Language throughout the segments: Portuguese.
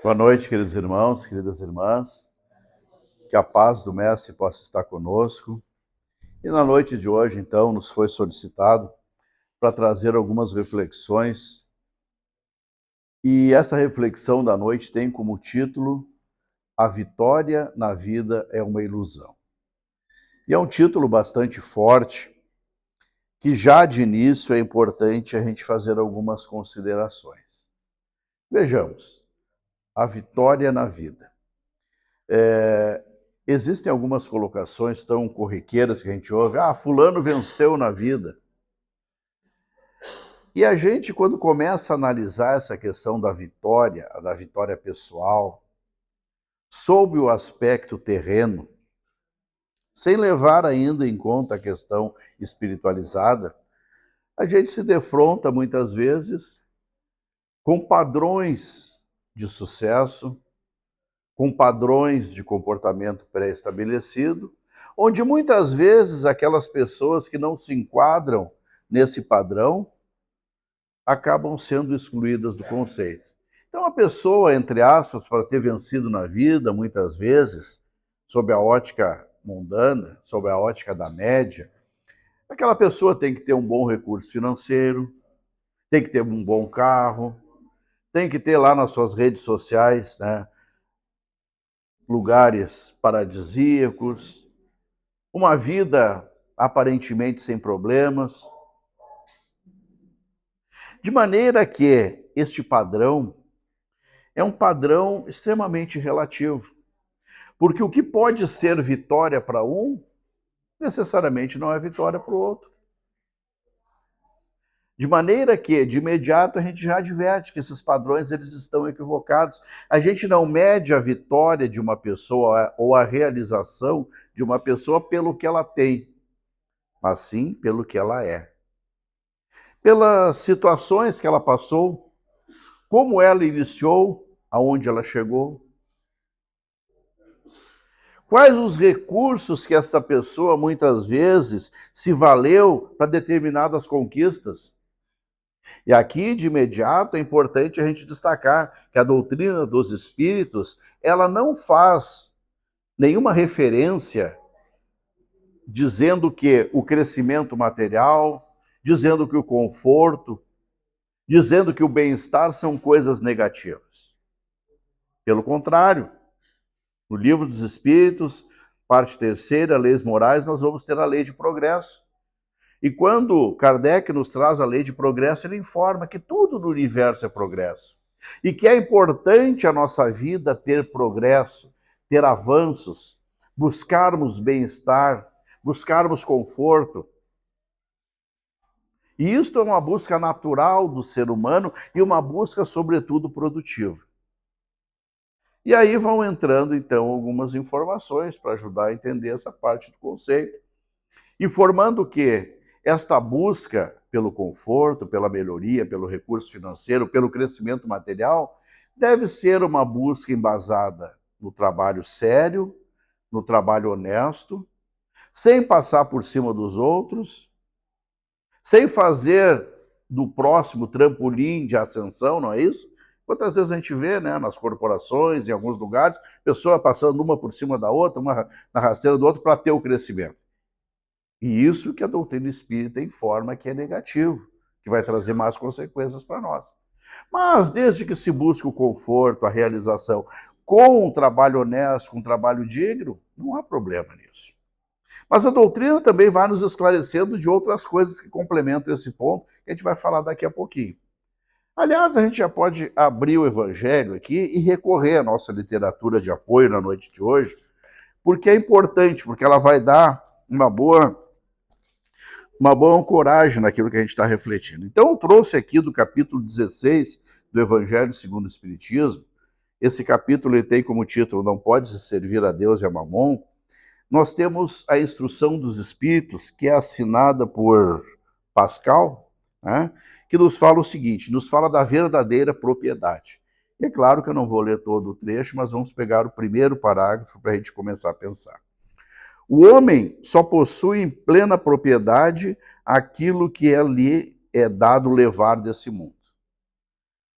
Boa noite, queridos irmãos, queridas irmãs. Que a paz do Mestre possa estar conosco. E na noite de hoje, então, nos foi solicitado para trazer algumas reflexões. E essa reflexão da noite tem como título A Vitória na Vida é uma Ilusão. E é um título bastante forte, que já de início é importante a gente fazer algumas considerações. Vejamos, a vitória na vida. Existem algumas colocações tão corriqueiras que a gente ouve, fulano venceu na vida. E a gente, quando começa a analisar essa questão da vitória pessoal, sob o aspecto terreno, sem levar ainda em conta a questão espiritualizada, a gente se defronta muitas vezes com padrões de sucesso, com padrões de comportamento pré-estabelecido, onde muitas vezes aquelas pessoas que não se enquadram nesse padrão acabam sendo excluídas do conceito. Então a pessoa, entre aspas, para ter vencido na vida, muitas vezes, sob a ótica mundana, sob a ótica da média, aquela pessoa tem que ter um bom recurso financeiro, tem que ter um bom carro, tem que ter lá nas suas redes sociais, né, lugares paradisíacos, uma vida aparentemente sem problemas. De maneira que este padrão é um padrão extremamente relativo. Porque o que pode ser vitória para um, necessariamente não é vitória para o outro. De maneira que, de imediato, a gente já adverte que esses padrões eles estão equivocados. A gente não mede a vitória de uma pessoa ou a realização de uma pessoa pelo que ela tem, mas sim pelo que ela é. Pelas situações que ela passou, como ela iniciou, aonde ela chegou. Quais os recursos que essa pessoa muitas vezes se valeu para determinadas conquistas? E aqui, de imediato, é importante a gente destacar que a doutrina dos espíritos, ela não faz nenhuma referência dizendo que o crescimento material, dizendo que o conforto, dizendo que o bem-estar são coisas negativas. Pelo contrário, no Livro dos Espíritos, parte terceira, Leis Morais, nós vamos ter a lei de progresso. E quando Kardec nos traz a lei de progresso, ele informa que tudo no universo é progresso. E que é importante a nossa vida ter progresso, ter avanços, buscarmos bem-estar, buscarmos conforto. E isto é uma busca natural do ser humano e uma busca, sobretudo, produtiva. E aí vão entrando, então, algumas informações para ajudar a entender essa parte do conceito. Informando que esta busca pelo conforto, pela melhoria, pelo recurso financeiro, pelo crescimento material, deve ser uma busca embasada no trabalho sério, no trabalho honesto, sem passar por cima dos outros, sem fazer do próximo trampolim de ascensão, não é isso? Quantas vezes a gente vê, né, nas corporações, em alguns lugares, pessoa passando uma por cima da outra, uma na rasteira do outro, para ter o crescimento. E isso que a doutrina espírita informa que é negativo, que vai trazer mais consequências para nós. Mas desde que se busque o conforto, a realização, com um trabalho honesto, com um trabalho digno, não há problema nisso. Mas a doutrina também vai nos esclarecendo de outras coisas que complementam esse ponto, que a gente vai falar daqui a pouquinho. Aliás, a gente já pode abrir o Evangelho aqui e recorrer à nossa literatura de apoio na noite de hoje, porque é importante, porque ela vai dar uma boa ancoragem naquilo que a gente está refletindo. Então eu trouxe aqui do capítulo 16 do Evangelho segundo o Espiritismo. Esse capítulo ele tem como título Não Pode Se Servir a Deus e a Mamon. Nós temos a instrução dos Espíritos, que é assinada por Pascal, né, que nos fala o seguinte, nos fala da verdadeira propriedade. E é claro que eu não vou ler todo o trecho, mas vamos pegar o primeiro parágrafo para a gente começar a pensar. O homem só possui em plena propriedade aquilo que lhe é dado levar desse mundo.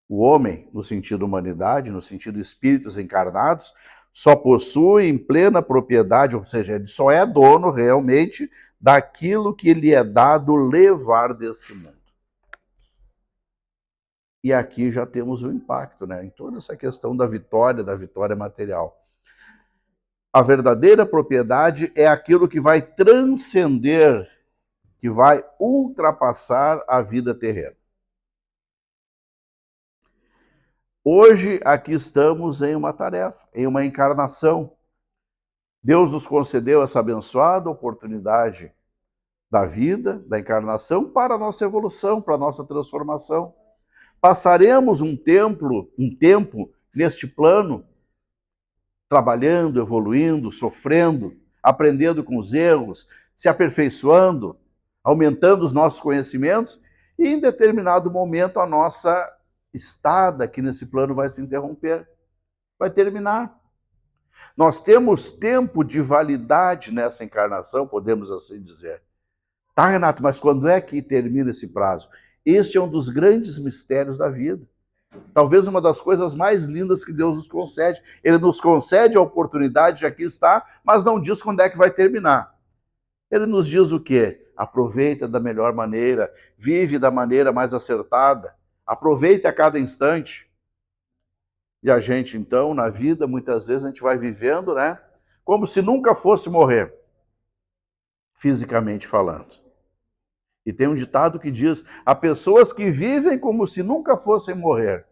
O homem, no sentido humanidade, no sentido espíritos encarnados, só possui em plena propriedade, ou seja, ele só é dono realmente daquilo que lhe é dado levar desse mundo. E aqui já temos o impacto, né, em toda essa questão da vitória material. A verdadeira propriedade é aquilo que vai transcender, que vai ultrapassar a vida terrena. Hoje, aqui estamos em uma tarefa, em uma encarnação. Deus nos concedeu essa abençoada oportunidade da vida, da encarnação, para a nossa evolução, para a nossa transformação. Passaremos um tempo neste plano, trabalhando, evoluindo, sofrendo, aprendendo com os erros, se aperfeiçoando, aumentando os nossos conhecimentos, e em determinado momento a nossa estada aqui nesse plano vai se interromper, vai terminar. Nós temos tempo de validade nessa encarnação, podemos assim dizer. Tá, Renato, mas quando é que termina esse prazo? Este é um dos grandes mistérios da vida. Talvez uma das coisas mais lindas que Deus nos concede. Ele nos concede a oportunidade de aqui estar, mas não diz quando é que vai terminar. Ele nos diz o quê? Aproveita da melhor maneira, vive da maneira mais acertada, aproveita a cada instante. E a gente, então, na vida, muitas vezes a gente vai vivendo, né, como se nunca fosse morrer, fisicamente falando. E tem um ditado que diz: há pessoas que vivem como se nunca fossem morrer,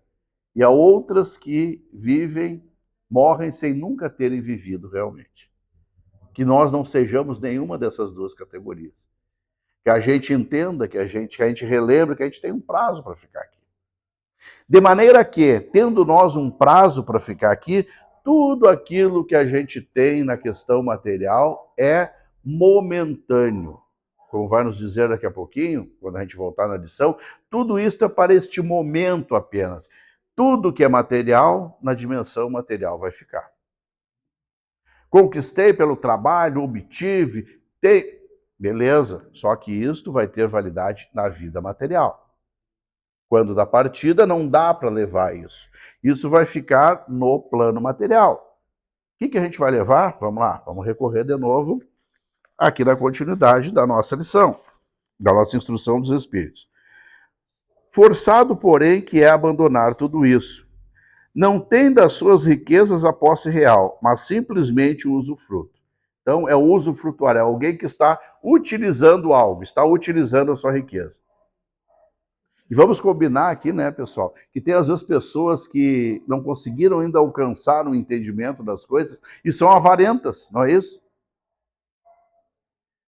e há outras que morrem sem nunca terem vivido realmente. Que nós não sejamos nenhuma dessas duas categorias. Que a gente entenda, que a gente relembre que a gente tem um prazo para ficar aqui. De maneira que, tendo nós um prazo para ficar aqui, tudo aquilo que a gente tem na questão material é momentâneo. Como vai nos dizer daqui a pouquinho, quando a gente voltar na lição, tudo isso é para este momento apenas. Tudo que é material, na dimensão material vai ficar. Conquistei pelo trabalho, obtive, beleza, só que isto vai ter validade na vida material. Quando da partida, não dá para levar isso. Isso vai ficar no plano material. O que a gente vai levar? Vamos lá, vamos recorrer de novo aqui na continuidade da nossa lição, da nossa instrução dos Espíritos. Forçado, porém, que é abandonar tudo isso. Não tem das suas riquezas a posse real, mas simplesmente o usufruto. Então, é o usufrutuário, é alguém que está utilizando algo, está utilizando a sua riqueza. E vamos combinar aqui, né, pessoal, que tem às vezes pessoas que não conseguiram ainda alcançar um entendimento das coisas e são avarentas, não é isso?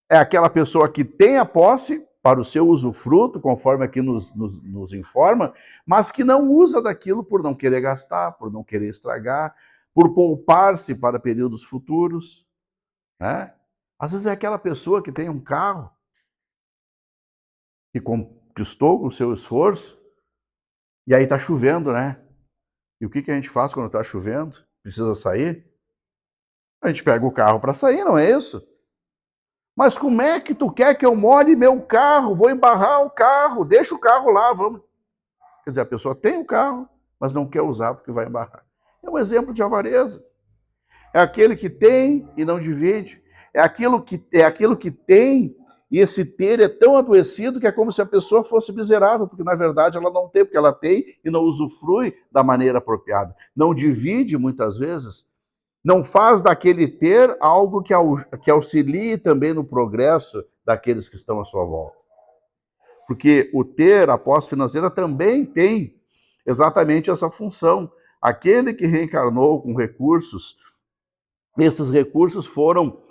É aquela pessoa que tem a posse para o seu usufruto, conforme aqui nos informa, mas que não usa daquilo por não querer gastar, por não querer estragar, por poupar-se para períodos futuros, né? Às vezes é aquela pessoa que tem um carro, que conquistou com o seu esforço, e aí está chovendo, né? E o que a gente faz quando está chovendo? Precisa sair? A gente pega o carro para sair, não é isso? Mas como é que tu quer que eu molhe meu carro? Vou embarrar o carro, deixa o carro lá, vamos. Quer dizer, a pessoa tem o carro, mas não quer usar porque vai embarrar. É um exemplo de avareza. É aquele que tem e não divide. É aquilo que tem, e esse ter é tão adoecido que é como se a pessoa fosse miserável, porque na verdade ela não tem, porque ela tem e não usufrui da maneira apropriada. Não divide muitas vezes, não faz daquele ter algo que auxilie também no progresso daqueles que estão à sua volta. Porque o ter, a posse financeira, também tem exatamente essa função. Aquele que reencarnou com recursos, esses recursos foram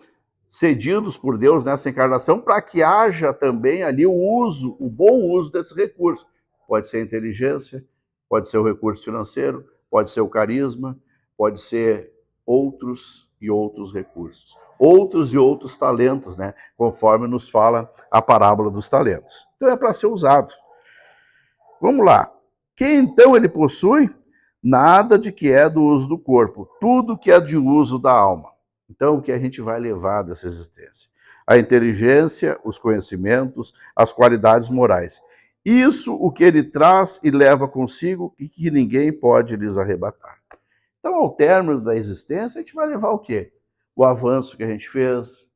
cedidos por Deus nessa encarnação para que haja também ali o bom uso desses recursos. Pode ser a inteligência, pode ser o recurso financeiro, pode ser o carisma, pode ser outros e outros recursos. Outros e outros talentos, né? Conforme nos fala a parábola dos talentos. Então é para ser usado. Vamos lá. Quem então ele possui? Nada de que é do uso do corpo, tudo que é de uso da alma. Então, o que a gente vai levar dessa existência? A inteligência, os conhecimentos, as qualidades morais. Isso o que ele traz e leva consigo e que ninguém pode lhes arrebatar. Então, ao término da existência, a gente vai levar o quê? O avanço que a gente fez,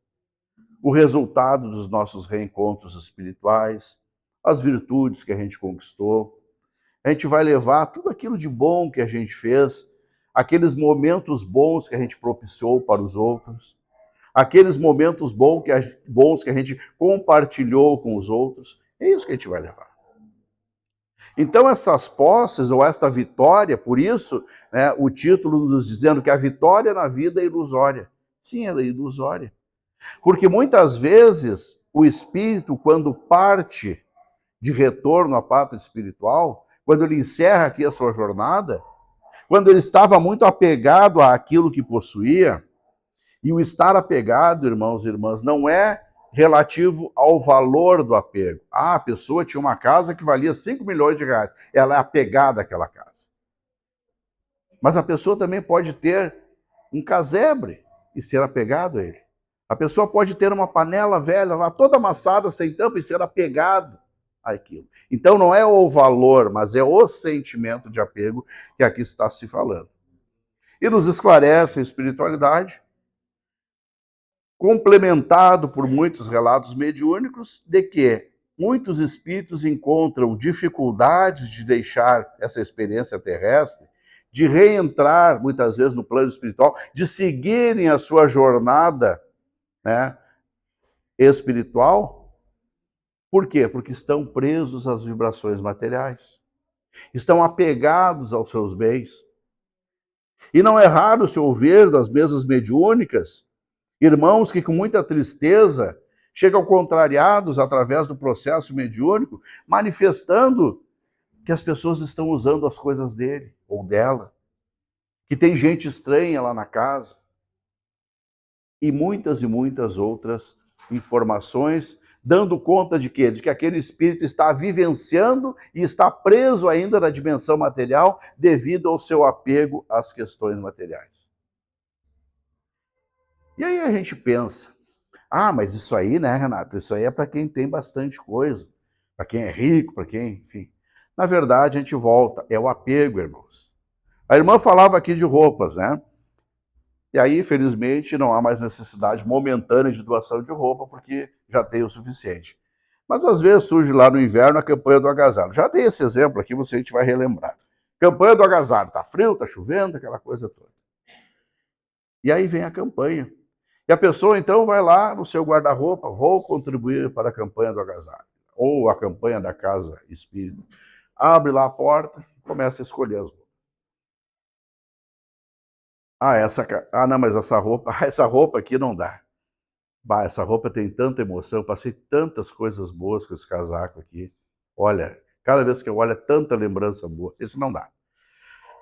o resultado dos nossos reencontros espirituais, as virtudes que a gente conquistou. A gente vai levar tudo aquilo de bom que a gente fez, aqueles momentos bons que a gente propiciou para os outros, aqueles momentos bons que a gente compartilhou com os outros. É isso que a gente vai levar. Então, essas posses, ou esta vitória, por isso, né, o título nos dizendo que a vitória na vida é ilusória. Sim, ela é ilusória. Porque muitas vezes o espírito, quando parte de retorno à pátria espiritual, quando ele encerra aqui a sua jornada, quando ele estava muito apegado àquilo que possuía, e o estar apegado, irmãos e irmãs, não é relativo ao valor do apego. Ah, a pessoa tinha uma casa que valia 5 milhões de reais. Ela é apegada àquela casa. Mas a pessoa também pode ter um casebre e ser apegado a ele. A pessoa pode ter uma panela velha lá, toda amassada, sem tampa, e ser apegado àquilo. Então não é o valor, mas é o sentimento de apego que aqui está se falando. E nos esclarece a espiritualidade, complementado por muitos relatos mediúnicos, de que muitos espíritos encontram dificuldades de deixar essa experiência terrestre, de reentrar, muitas vezes, no plano espiritual, de seguirem a sua jornada, né, espiritual. Por quê? Porque estão presos às vibrações materiais, estão apegados aos seus bens. E não é raro se ouvir das mesas mediúnicas irmãos que com muita tristeza chegam contrariados através do processo mediúnico, manifestando que as pessoas estão usando as coisas dele ou dela, que tem gente estranha lá na casa, e muitas outras informações, dando conta de quê? De que aquele espírito está vivenciando e está preso ainda na dimensão material devido ao seu apego às questões materiais. E aí a gente pensa, ah, mas isso aí, né, Renato? Isso aí é para quem tem bastante coisa, para quem é rico, para quem, enfim. Na verdade, a gente volta, é o apego, irmãos. A irmã falava aqui de roupas, né? E aí, felizmente, não há mais necessidade momentânea de doação de roupa, porque já tem o suficiente. Mas às vezes surge lá no inverno a campanha do agasalho. Já dei esse exemplo aqui, a gente vai relembrar. Campanha do agasalho, tá frio, tá chovendo, aquela coisa toda. E aí vem a campanha. E a pessoa, então, vai lá no seu guarda-roupa, vou contribuir para a campanha do agasalho, ou a campanha da casa espírita. Abre lá a porta, começa a escolher as roupas. Não, mas essa roupa aqui não dá. Bah, essa roupa tem tanta emoção, passei tantas coisas boas com esse casaco aqui. Olha, cada vez que eu olho é tanta lembrança boa. Esse não dá.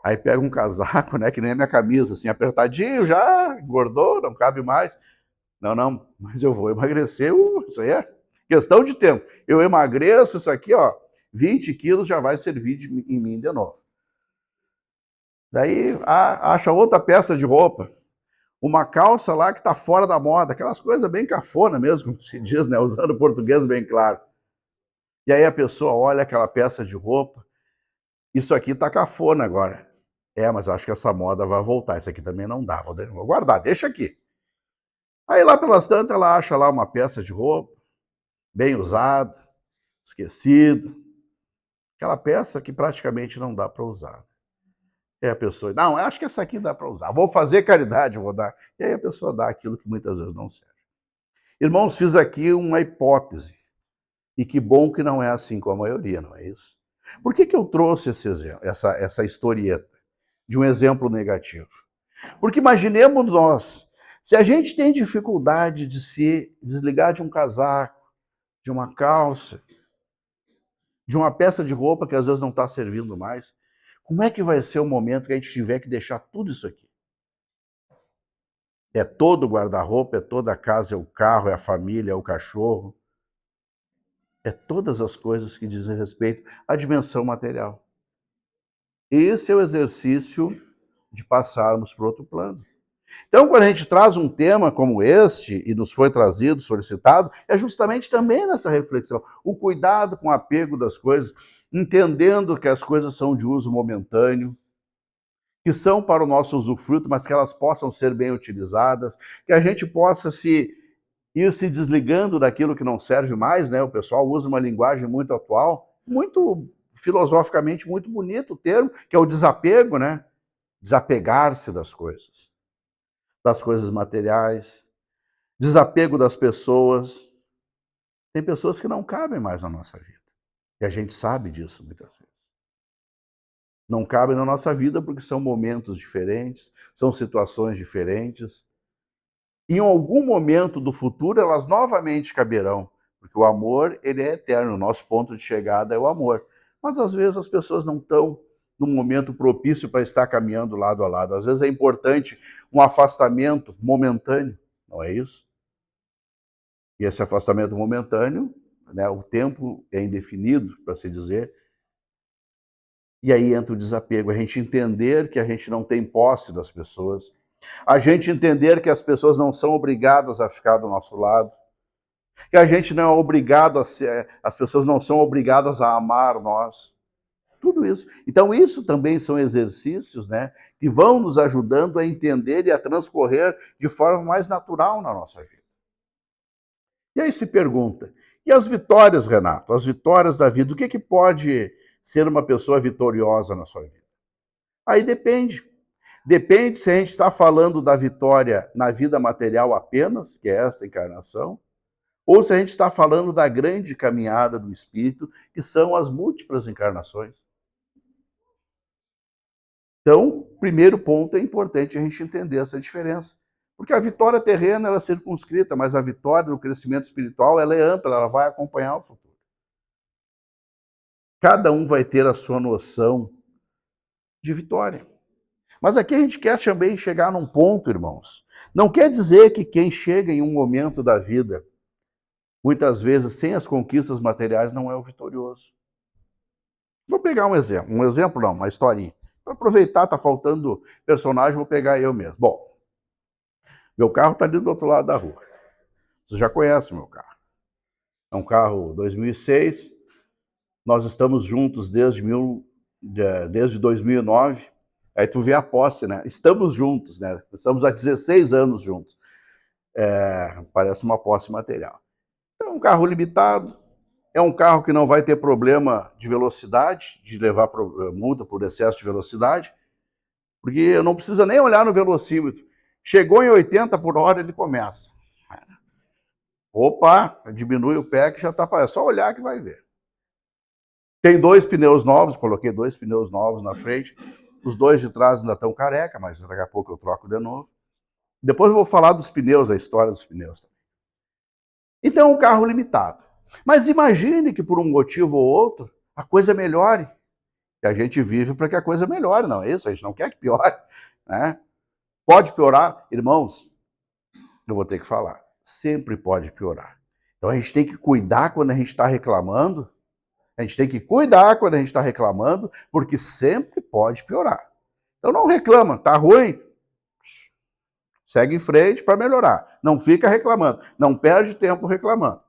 Aí pega um casaco, né, que nem a minha camisa, assim, apertadinho já, engordou, não cabe mais. Não, mas eu vou emagrecer, isso aí é questão de tempo. Eu emagreço isso aqui, ó, 20 quilos já vai servir em mim de novo. Daí acha outra peça de roupa, uma calça lá que está fora da moda, aquelas coisas bem cafona mesmo, como se diz, né, usando o português bem claro. E aí a pessoa olha aquela peça de roupa, isso aqui está cafona agora. É, mas acho que essa moda vai voltar, isso aqui também não dá, vou guardar, deixa aqui. Aí lá pelas tantas ela acha lá uma peça de roupa, bem usada, esquecido, aquela peça que praticamente não dá para usar. E aí a pessoa, não, acho que essa aqui dá para usar, vou fazer caridade, vou dar. E aí a pessoa dá aquilo que muitas vezes não serve. Irmãos, fiz aqui uma hipótese, e que bom que não é assim com a maioria, não é isso? Por que eu trouxe esse exemplo, essa historieta de um exemplo negativo? Porque imaginemos nós, se a gente tem dificuldade de se desligar de um casaco, de uma calça, de uma peça de roupa que às vezes não está servindo mais, como é que vai ser o momento que a gente tiver que deixar tudo isso aqui? É todo o guarda-roupa, é toda a casa, é o carro, é a família, é o cachorro. É todas as coisas que dizem respeito à dimensão material. Esse é o exercício de passarmos para outro plano. Então, quando a gente traz um tema como este, e nos foi trazido, solicitado, é justamente também nessa reflexão. O cuidado com o apego das coisas, entendendo que as coisas são de uso momentâneo, que são para o nosso usufruto, mas que elas possam ser bem utilizadas, que a gente possa ir se desligando daquilo que não serve mais, né? O pessoal usa uma linguagem muito atual, muito filosoficamente muito bonito o termo, que é o desapego, né? Desapegar-se das coisas materiais, desapego das pessoas. Tem pessoas que não cabem mais na nossa vida. E a gente sabe disso muitas vezes. Não cabem na nossa vida porque são momentos diferentes, são situações diferentes. Em algum momento do futuro elas novamente caberão, porque o amor, ele é eterno, o nosso ponto de chegada é o amor. Mas às vezes as pessoas não estão num momento propício para estar caminhando lado a lado. Às vezes é importante um afastamento momentâneo, não é isso? E esse afastamento momentâneo, né, o tempo é indefinido, para se dizer, e aí entra o desapego, a gente entender que a gente não tem posse das pessoas, a gente entender que as pessoas não são obrigadas a ficar do nosso lado, que a gente não é obrigado a ser, as pessoas não são obrigadas a amar nós, tudo isso. Então isso também são exercícios, né, que vão nos ajudando a entender e a transcorrer de forma mais natural na nossa vida. E aí se pergunta, e as vitórias, Renato? As vitórias da vida, o que pode ser uma pessoa vitoriosa na sua vida? Aí depende. Depende se a gente está falando da vitória na vida material apenas, que é esta encarnação, ou se a gente está falando da grande caminhada do espírito, que são as múltiplas encarnações. Então, primeiro ponto, é importante a gente entender essa diferença. Porque a vitória terrena ela é circunscrita, mas a vitória no crescimento espiritual ela é ampla, ela vai acompanhar o futuro. Cada um vai ter a sua noção de vitória. Mas aqui a gente quer também chegar num ponto, irmãos. Não quer dizer que quem chega em um momento da vida, muitas vezes sem as conquistas materiais, não é o vitorioso. Vou pegar um exemplo não, uma historinha. Para aproveitar, tá faltando personagem, vou pegar eu mesmo. Bom, meu carro está ali do outro lado da rua. Você já conhece meu carro. É um carro 2006. Nós estamos juntos desde 2009. Aí tu vê a posse, né? Estamos juntos, né? Estamos há 16 anos juntos. Parece uma posse material. É um carro limitado, é um carro que não vai ter problema de velocidade, de levar multa por excesso de velocidade, porque não precisa nem olhar no velocímetro. Chegou em 80 por hora, ele começa. Opa, diminui o pé que já está... É só olhar que vai ver. Tem 2 pneus novos, coloquei 2 pneus novos na frente. Os 2 de trás ainda estão careca, mas daqui a pouco eu troco de novo. Depois eu vou falar dos pneus, a história dos pneus. Então é um carro limitado. Mas imagine que por um motivo ou outro, a coisa melhore. Que a gente vive para que a coisa melhore, não é isso? A gente não quer que piore, né? Pode piorar? Irmãos, eu vou ter que falar. Sempre pode piorar. Então a gente tem que cuidar quando a gente está reclamando. A gente tem que cuidar quando a gente está reclamando, porque sempre pode piorar. Então não reclama, tá ruim? Segue em frente para melhorar. Não fica reclamando. Não perde tempo reclamando.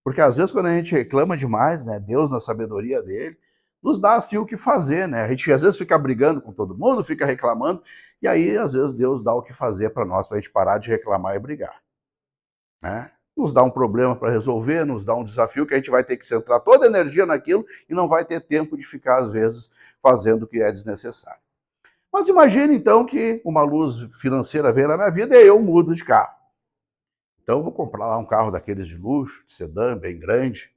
Porque às vezes quando a gente reclama demais, né, Deus na sabedoria dele, nos dá assim o que fazer, né? A gente às vezes fica brigando com todo mundo, fica reclamando, e aí às vezes Deus dá o que fazer para nós, para a gente parar de reclamar e brigar, né? Nos dá um problema para resolver, nos dá um desafio que a gente vai ter que centrar toda a energia naquilo e não vai ter tempo de ficar às vezes fazendo o que é desnecessário. Mas imagine então que uma luz financeira vem na minha vida e eu mudo de carro. Então eu vou comprar lá um carro daqueles de luxo, de sedã, bem grande.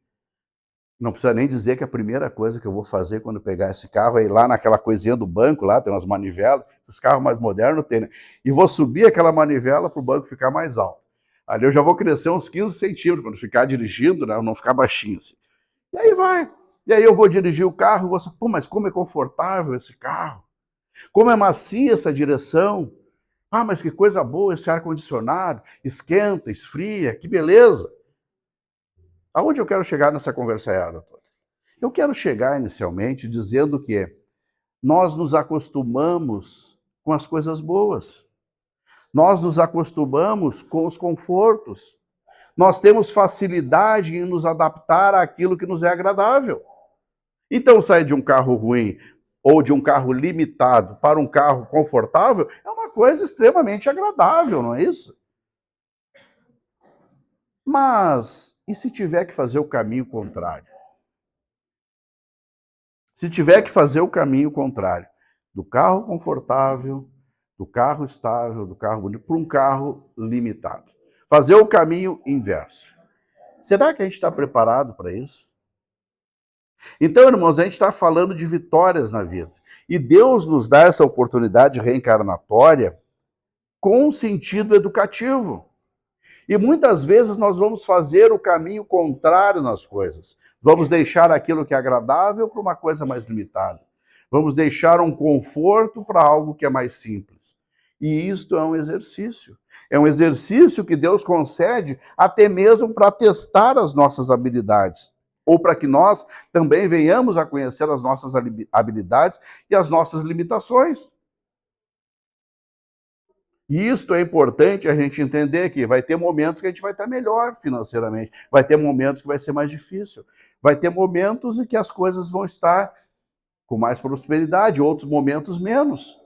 Não precisa nem dizer que a primeira coisa que eu vou fazer quando pegar esse carro é ir lá naquela coisinha do banco, lá tem umas manivelas, esses carros mais modernos tem, né? E vou subir aquela manivela para o banco ficar mais alto. Ali eu já vou crescer uns 15 centímetros, quando ficar dirigindo, né? Não ficar baixinho assim. E aí vai. E aí eu vou dirigir o carro e vou assim, pô, mas como é confortável esse carro. Como é macia essa direção. Ah, mas que coisa boa esse ar-condicionado. Esquenta, esfria, que beleza. Aonde eu quero chegar nessa conversaiada toda? Eu quero chegar inicialmente dizendo que nós nos acostumamos com as coisas boas. Nós nos acostumamos com os confortos. Nós temos facilidade em nos adaptar àquilo que nos é agradável. Então, sair de um carro ruim ou de um carro limitado para um carro confortável é uma coisa extremamente agradável, não é isso? Mas e se tiver que fazer o caminho contrário? Se tiver que fazer o caminho contrário, do carro confortável, do carro estável, do carro bonito, para um carro limitado. Fazer o caminho inverso. Será que a gente está preparado para isso? Então, irmãos, a gente está falando de vitórias na vida. E Deus nos dá essa oportunidade reencarnatória com um sentido educativo. E muitas vezes nós vamos fazer o caminho contrário nas coisas. Vamos deixar aquilo que é agradável para uma coisa mais limitada. Vamos deixar um conforto para algo que é mais simples. E isto é um exercício. É um exercício que Deus concede até mesmo para testar as nossas habilidades. Ou para que nós também venhamos a conhecer as nossas habilidades e as nossas limitações. E isto é importante a gente entender que vai ter momentos que a gente vai estar melhor financeiramente, vai ter momentos que vai ser mais difícil, vai ter momentos em que as coisas vão estar com mais prosperidade, outros momentos menos.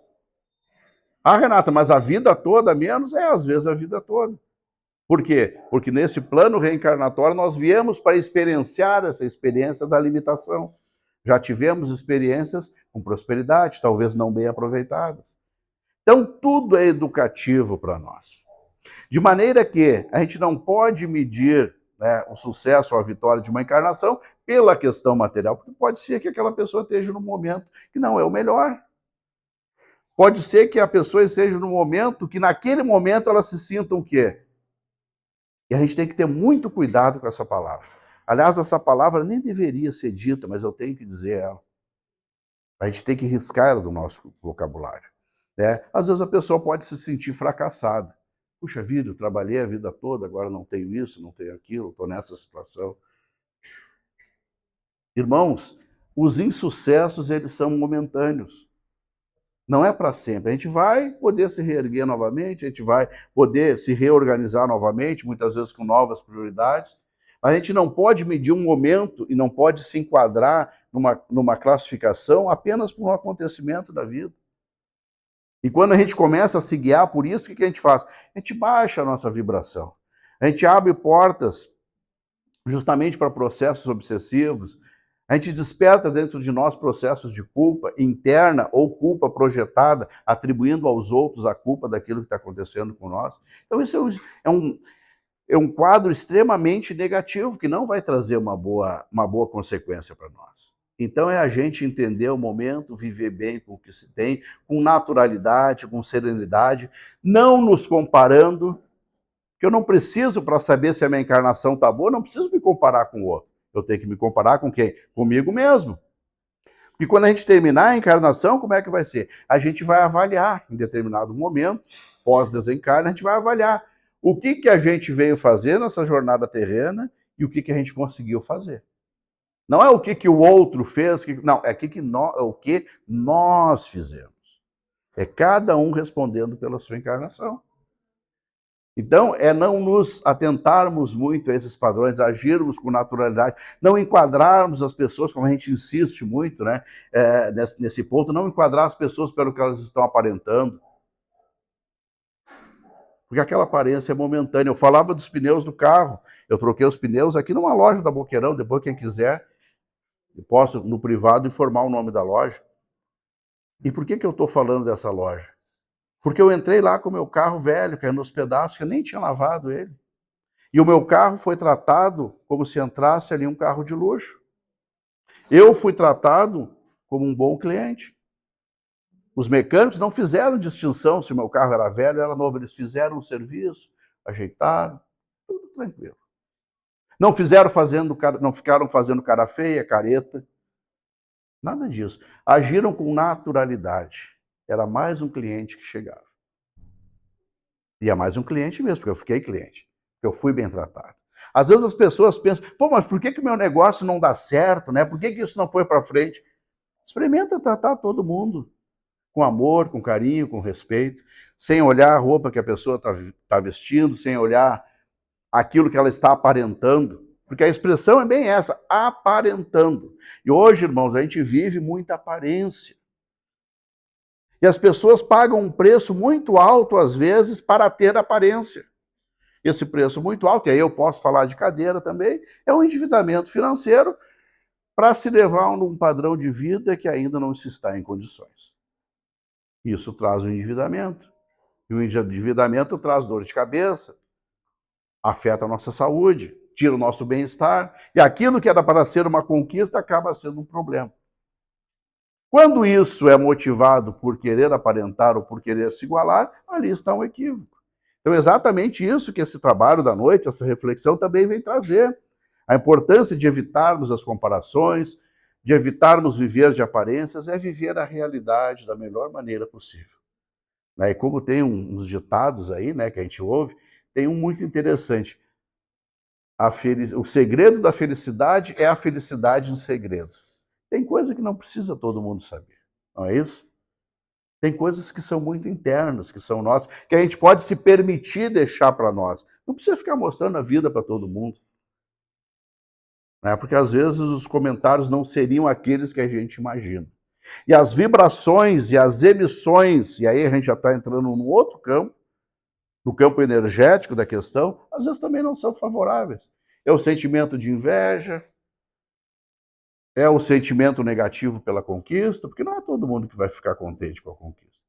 Ah, Renata, mas a vida toda menos? É, às vezes a vida toda. Por quê? Porque nesse plano reencarnatório nós viemos para experienciar essa experiência da limitação. Já tivemos experiências com prosperidade, talvez não bem aproveitadas. Então, tudo é educativo para nós. De maneira que a gente não pode medir, né, o sucesso ou a vitória de uma encarnação pela questão material, porque pode ser que aquela pessoa esteja num momento que não é o melhor. Pode ser que a pessoa esteja num momento que naquele momento ela se sinta o quê? E a gente tem que ter muito cuidado com essa palavra. Aliás, essa palavra nem deveria ser dita, mas eu tenho que dizer ela. A gente tem que riscar ela do nosso vocabulário. Né? Às vezes a pessoa pode se sentir fracassada. Puxa vida, eu trabalhei a vida toda, agora não tenho isso, não tenho aquilo, estou nessa situação. Irmãos, os insucessos, eles são momentâneos. Não é para sempre. A gente vai poder se reerguer novamente, a gente vai poder se reorganizar novamente, muitas vezes com novas prioridades. A gente não pode medir um momento e não pode se enquadrar numa classificação apenas por um acontecimento da vida. E quando a gente começa a se guiar por isso, o que a gente faz? A gente baixa a nossa vibração. A gente abre portas justamente para processos obsessivos. A gente desperta dentro de nós processos de culpa interna ou culpa projetada, atribuindo aos outros a culpa daquilo que está acontecendo com nós. Então, isso é um quadro extremamente negativo, que não vai trazer uma boa consequência para nós. Então, é a gente entender o momento, viver bem com o que se tem, com naturalidade, com serenidade, não nos comparando, que eu não preciso, para saber se a minha encarnação está boa, não preciso me comparar com o outro. Eu tenho que me comparar com quem? Comigo mesmo. Porque quando a gente terminar a encarnação, como é que vai ser? A gente vai avaliar, em determinado momento, pós-desencarne, a gente vai avaliar o que a gente veio fazer nessa jornada terrena e o que a gente conseguiu fazer. Não é o que o outro fez, não, é o que nós fizemos. É cada um respondendo pela sua encarnação. Então, é não nos atentarmos muito a esses padrões, agirmos com naturalidade, não enquadrarmos as pessoas, como a gente insiste muito, né, nesse ponto, não enquadrar as pessoas pelo que elas estão aparentando. Porque aquela aparência é momentânea. Eu falava dos pneus do carro, eu troquei os pneus aqui numa loja da Boqueirão, depois quem quiser, eu posso no privado informar o nome da loja. E por que eu estou falando dessa loja? Porque eu entrei lá com o meu carro velho, caindo nos pedaços, que eu nem tinha lavado ele. E o meu carro foi tratado como se entrasse ali um carro de luxo. Eu fui tratado como um bom cliente. Os mecânicos não fizeram distinção se o meu carro era velho ou era novo. Eles fizeram o serviço, ajeitaram, tudo tranquilo. Não ficaram fazendo cara feia, careta. Nada disso. Agiram com naturalidade. Era mais um cliente que chegava. E é mais um cliente mesmo, porque eu fiquei cliente. Porque eu fui bem tratado. Às vezes as pessoas pensam, pô, mas por que o meu negócio não dá certo, né? Por que isso não foi para frente? Experimenta tratar todo mundo. com amor, com carinho, com respeito, sem olhar a roupa que a pessoa está vestindo, sem olhar aquilo que ela está aparentando, porque a expressão é bem essa, aparentando. E hoje, irmãos, a gente vive muita aparência. E as pessoas pagam um preço muito alto, às vezes, para ter aparência. Esse preço muito alto, e aí eu posso falar de cadeira também, é o endividamento financeiro para se levar a um padrão de vida que ainda não se está em condições. Isso traz o endividamento. E o endividamento traz dor de cabeça, afeta a nossa saúde, tira o nosso bem-estar, e aquilo que era para ser uma conquista acaba sendo um problema. Quando isso é motivado por querer aparentar ou por querer se igualar, ali está um equívoco. Então é exatamente isso que esse trabalho da noite, essa reflexão também vem trazer. A importância de evitarmos as comparações, de evitarmos viver de aparências, é viver a realidade da melhor maneira possível. E como tem uns ditados aí, que a gente ouve, tem um muito interessante. O segredo da felicidade é a felicidade em segredo. Tem coisa que não precisa todo mundo saber, não é isso? Tem coisas que são muito internas, que são nossas, que a gente pode se permitir deixar para nós. Não precisa ficar mostrando a vida para todo mundo. Porque às vezes os comentários não seriam aqueles que a gente imagina. E as vibrações e as emissões, e aí a gente já está entrando num outro campo, no campo energético da questão, às vezes também não são favoráveis. É o sentimento de inveja, é o sentimento negativo pela conquista, porque não é todo mundo que vai ficar contente com a conquista.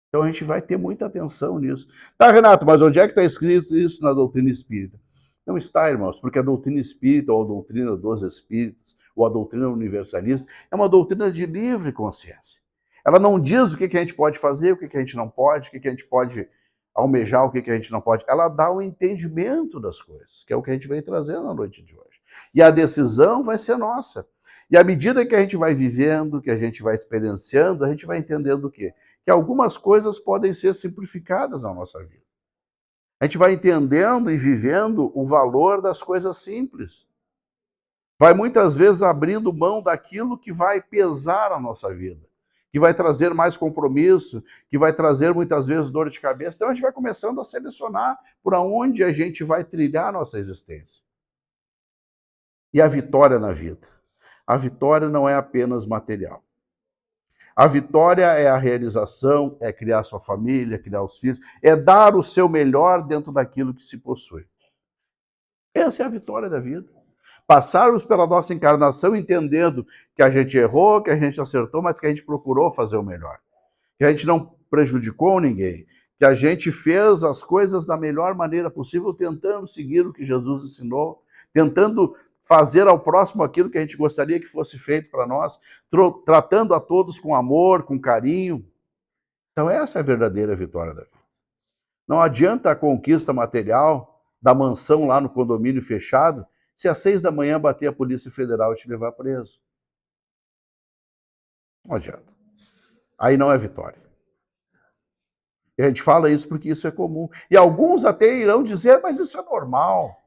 Então a gente vai ter muita atenção nisso. Tá, Renato, mas onde é que está escrito isso na doutrina espírita? Não está, irmãos, porque a doutrina espírita, ou a doutrina dos espíritos, ou a doutrina universalista, é uma doutrina de livre consciência. Ela não diz o que a gente pode fazer, o que a gente não pode, o que a gente pode almejar, o que a gente não pode. Ela dá o entendimento das coisas, que é o que a gente vem trazendo na noite de hoje. E a decisão vai ser nossa. E à medida que a gente vai vivendo, que a gente vai experienciando, a gente vai entendendo o quê? Que algumas coisas podem ser simplificadas na nossa vida. A gente vai entendendo e vivendo o valor das coisas simples. Vai muitas vezes abrindo mão daquilo que vai pesar a nossa vida, que vai trazer mais compromisso, que vai trazer muitas vezes dor de cabeça. Então a gente vai começando a selecionar por onde a gente vai trilhar a nossa existência. E a vitória na vida. A vitória não é apenas material. A vitória é a realização, é criar sua família, criar os filhos, é dar o seu melhor dentro daquilo que se possui. Essa é a vitória da vida. Passarmos pela nossa encarnação entendendo que a gente errou, que a gente acertou, mas que a gente procurou fazer o melhor. Que a gente não prejudicou ninguém, que a gente fez as coisas da melhor maneira possível, tentando seguir o que Jesus ensinou, tentando fazer ao próximo aquilo que a gente gostaria que fosse feito para nós, tratando a todos com amor, com carinho. Então essa é a verdadeira vitória da vida. Não adianta a conquista material da mansão lá no condomínio fechado, se às 6 da manhã bater a Polícia Federal e te levar preso. Não adianta. Aí não é vitória. E a gente fala isso porque isso é comum. E alguns até irão dizer, mas isso é normal.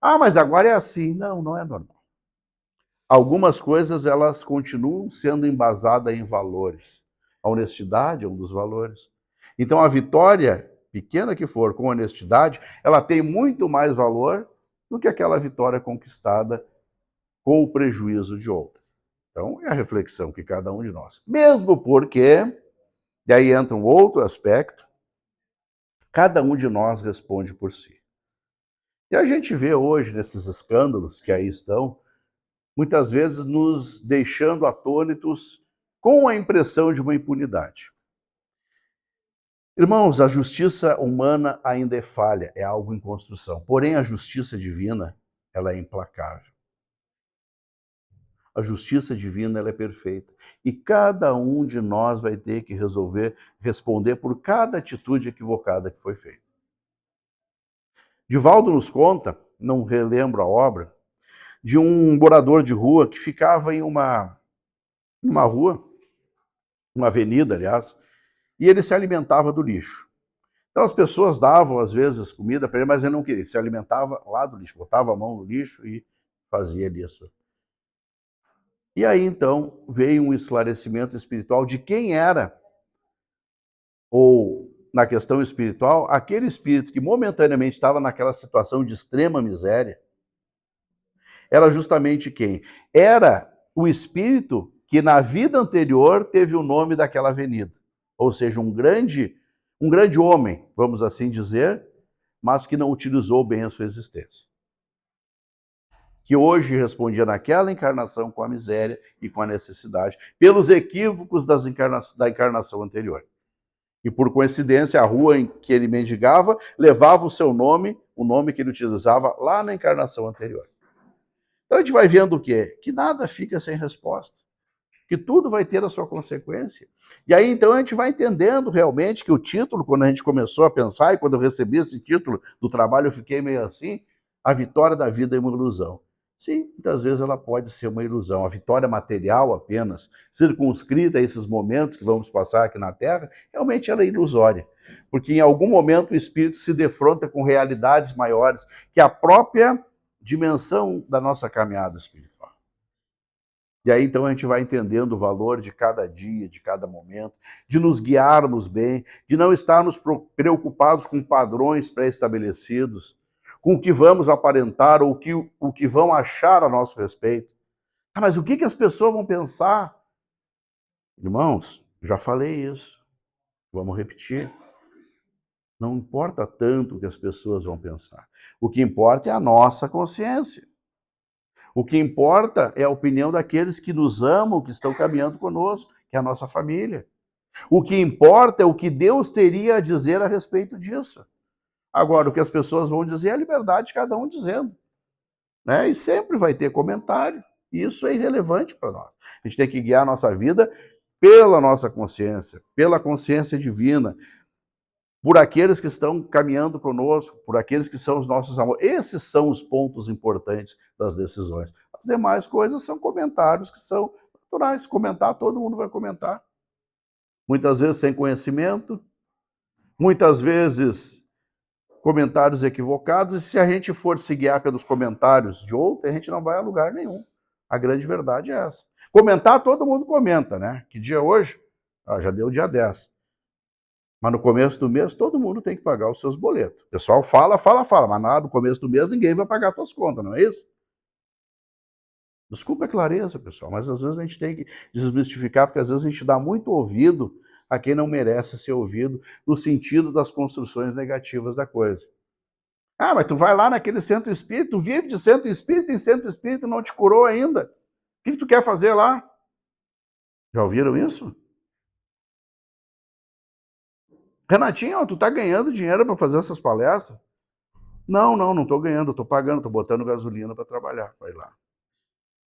Ah, mas agora é assim. Não, não é normal. Algumas coisas, elas continuam sendo embasadas em valores. A honestidade é um dos valores. Então, a vitória, pequena que for, com honestidade, ela tem muito mais valor do que aquela vitória conquistada com o prejuízo de outra. Então, é a reflexão que cada um de nós. Mesmo porque, e aí entra um outro aspecto, cada um de nós responde por si. E a gente vê hoje, nesses escândalos que aí estão, muitas vezes nos deixando atônitos com a impressão de uma impunidade. Irmãos, a justiça humana ainda é falha, é algo em construção. Porém, a justiça divina, ela é implacável. A justiça divina, ela é perfeita. E cada um de nós vai ter que responder por cada atitude equivocada que foi feita. Divaldo nos conta, não relembro a obra, de um morador de rua que ficava em uma rua, uma avenida, aliás, e ele se alimentava do lixo. Então as pessoas davam, às vezes, comida para ele, mas ele não queria, ele se alimentava lá do lixo, botava a mão no lixo e fazia isso. E aí, então, veio um esclarecimento espiritual de quem era ou na questão espiritual, aquele espírito que momentaneamente estava naquela situação de extrema miséria, era justamente quem? Era o espírito que na vida anterior teve o nome daquela avenida. Ou seja, um grande homem, vamos assim dizer, mas que não utilizou bem a sua existência. Que hoje respondia naquela encarnação com a miséria e com a necessidade, pelos equívocos da encarnação anterior. E por coincidência, a rua em que ele mendigava levava o seu nome, o nome que ele utilizava lá na encarnação anterior. Então a gente vai vendo o quê? Que nada fica sem resposta, que tudo vai ter a sua consequência. E aí então a gente vai entendendo realmente que o título, quando a gente começou a pensar, e quando eu recebi esse título do trabalho, eu fiquei meio assim, a vitória da vida é uma ilusão. Sim, muitas vezes ela pode ser uma ilusão. A vitória material apenas, circunscrita a esses momentos que vamos passar aqui na Terra, realmente ela é ilusória. Porque em algum momento o espírito se defronta com realidades maiores que a própria dimensão da nossa caminhada espiritual. E aí então a gente vai entendendo o valor de cada dia, de cada momento, de nos guiarmos bem, de não estarmos preocupados com padrões pré-estabelecidos, com o que vamos aparentar ou o que vão achar a nosso respeito. Ah, mas o que as pessoas vão pensar? Irmãos, já falei isso, vamos repetir. Não importa tanto o que as pessoas vão pensar. O que importa é a nossa consciência. O que importa é a opinião daqueles que nos amam, que estão caminhando conosco, que é a nossa família. O que importa é o que Deus teria a dizer a respeito disso. Agora, o que as pessoas vão dizer é a liberdade de cada um dizendo, né? E sempre vai ter comentário. E isso é irrelevante para nós. A gente tem que guiar a nossa vida pela nossa consciência, pela consciência divina, por aqueles que estão caminhando conosco, por aqueles que são os nossos amores. Esses são os pontos importantes das decisões. As demais coisas são comentários que são naturais. Comentar, todo mundo vai comentar. Muitas vezes sem conhecimento, muitas vezes comentários equivocados, e se a gente for se guiar pelos comentários de outro, a gente não vai a lugar nenhum. A grande verdade é essa. Comentar, todo mundo comenta, né? Que dia é hoje? Ah, já deu dia 10. Mas no começo do mês, todo mundo tem que pagar os seus boletos. O pessoal fala, mas no começo do mês ninguém vai pagar as suas contas, não é isso? Desculpa a clareza, pessoal, mas às vezes a gente tem que desmistificar, porque às vezes a gente dá muito ouvido a quem não merece ser ouvido, no sentido das construções negativas da coisa. Ah, mas tu vai lá naquele centro espírita, tu vive de centro espírita em centro espírita e não te curou ainda. O que tu quer fazer lá? Já ouviram isso? Renatinho, tu tá ganhando dinheiro para fazer essas palestras? Não estou ganhando, estou pagando, estou botando gasolina para trabalhar, para ir lá.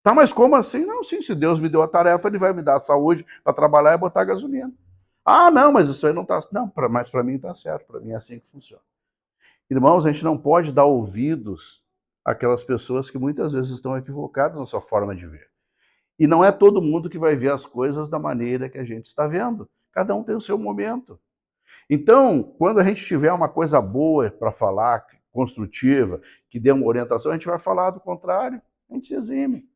Tá, mas como assim? Não, sim, se Deus me deu a tarefa, Ele vai me dar a saúde para trabalhar e botar gasolina. Ah, não, mas isso aí não está... Não, mas para mim está certo, para mim é assim que funciona. Irmãos, a gente não pode dar ouvidos àquelas pessoas que muitas vezes estão equivocadas na sua forma de ver. E não é todo mundo que vai ver as coisas da maneira que a gente está vendo. Cada um tem o seu momento. Então, quando a gente tiver uma coisa boa para falar, construtiva, que dê uma orientação, a gente vai falar do contrário, a gente se exime.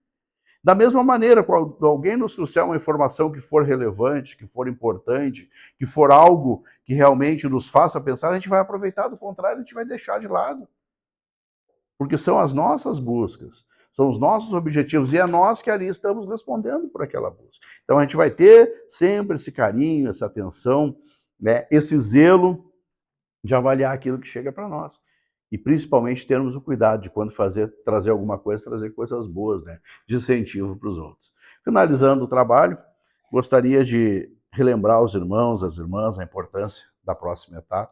Da mesma maneira, quando alguém nos trouxer uma informação que for relevante, que for importante, que for algo que realmente nos faça pensar, a gente vai aproveitar, do contrário, a gente vai deixar de lado. Porque são as nossas buscas, são os nossos objetivos, e é nós que ali estamos respondendo por aquela busca. Então a gente vai ter sempre esse carinho, essa atenção, né, esse zelo de avaliar aquilo que chega para nós. E principalmente termos o cuidado de quando trazer alguma coisa, trazer coisas boas, né, de incentivo para os outros. Finalizando o trabalho, gostaria de relembrar aos irmãos, às irmãs, a importância da próxima etapa,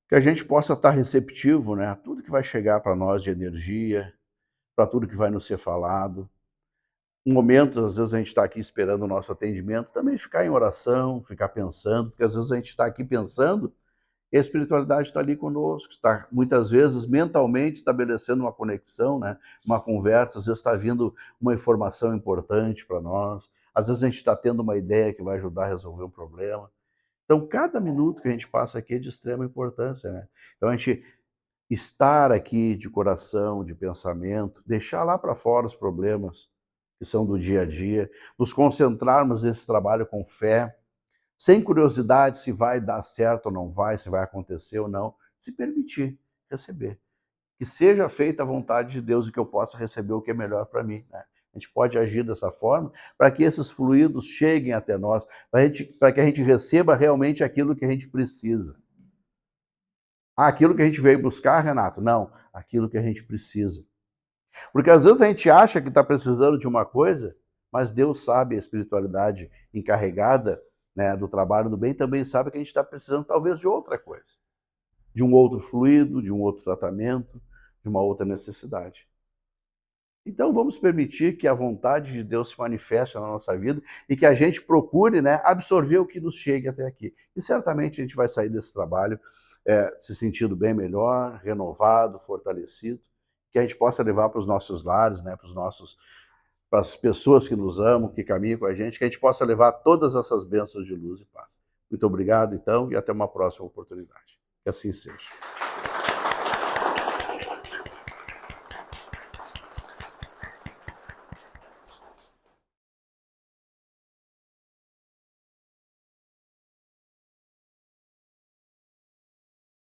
que a gente possa estar receptivo, né, a tudo que vai chegar para nós de energia, para tudo que vai nos ser falado. Em momentos, às vezes, a gente está aqui esperando o nosso atendimento, também ficar em oração, ficar pensando, porque às vezes a gente está aqui pensando e a espiritualidade está ali conosco, está muitas vezes mentalmente estabelecendo uma conexão, né? Uma conversa, às vezes está vindo uma informação importante para nós, às vezes a gente está tendo uma ideia que vai ajudar a resolver um problema. Então, cada minuto que a gente passa aqui é de extrema importância, né? Então, a gente estar aqui de coração, de pensamento, deixar lá para fora os problemas que são do dia a dia, nos concentrarmos nesse trabalho com fé, sem curiosidade se vai dar certo ou não vai, se vai acontecer ou não, se permitir receber. Que seja feita a vontade de Deus e que eu possa receber o que é melhor para mim, né. A gente pode agir dessa forma, para que esses fluidos cheguem até nós, para que a gente receba realmente aquilo que a gente precisa. Ah, aquilo que a gente veio buscar, Renato? Não, aquilo que a gente precisa. Porque às vezes a gente acha que está precisando de uma coisa, mas Deus sabe, a espiritualidade encarregada, né, do trabalho do bem também sabe que a gente está precisando talvez de outra coisa, de um outro fluido, de um outro tratamento, de uma outra necessidade. Então vamos permitir que a vontade de Deus se manifeste na nossa vida e que a gente procure, né, absorver o que nos chegue até aqui. E certamente a gente vai sair desse trabalho se sentindo bem melhor, renovado, fortalecido, que a gente possa levar para os nossos lares, né, para as pessoas que nos amam, que caminham com a gente, que a gente possa levar todas essas bênçãos de luz e paz. Muito obrigado, então, e até uma próxima oportunidade. Que assim seja.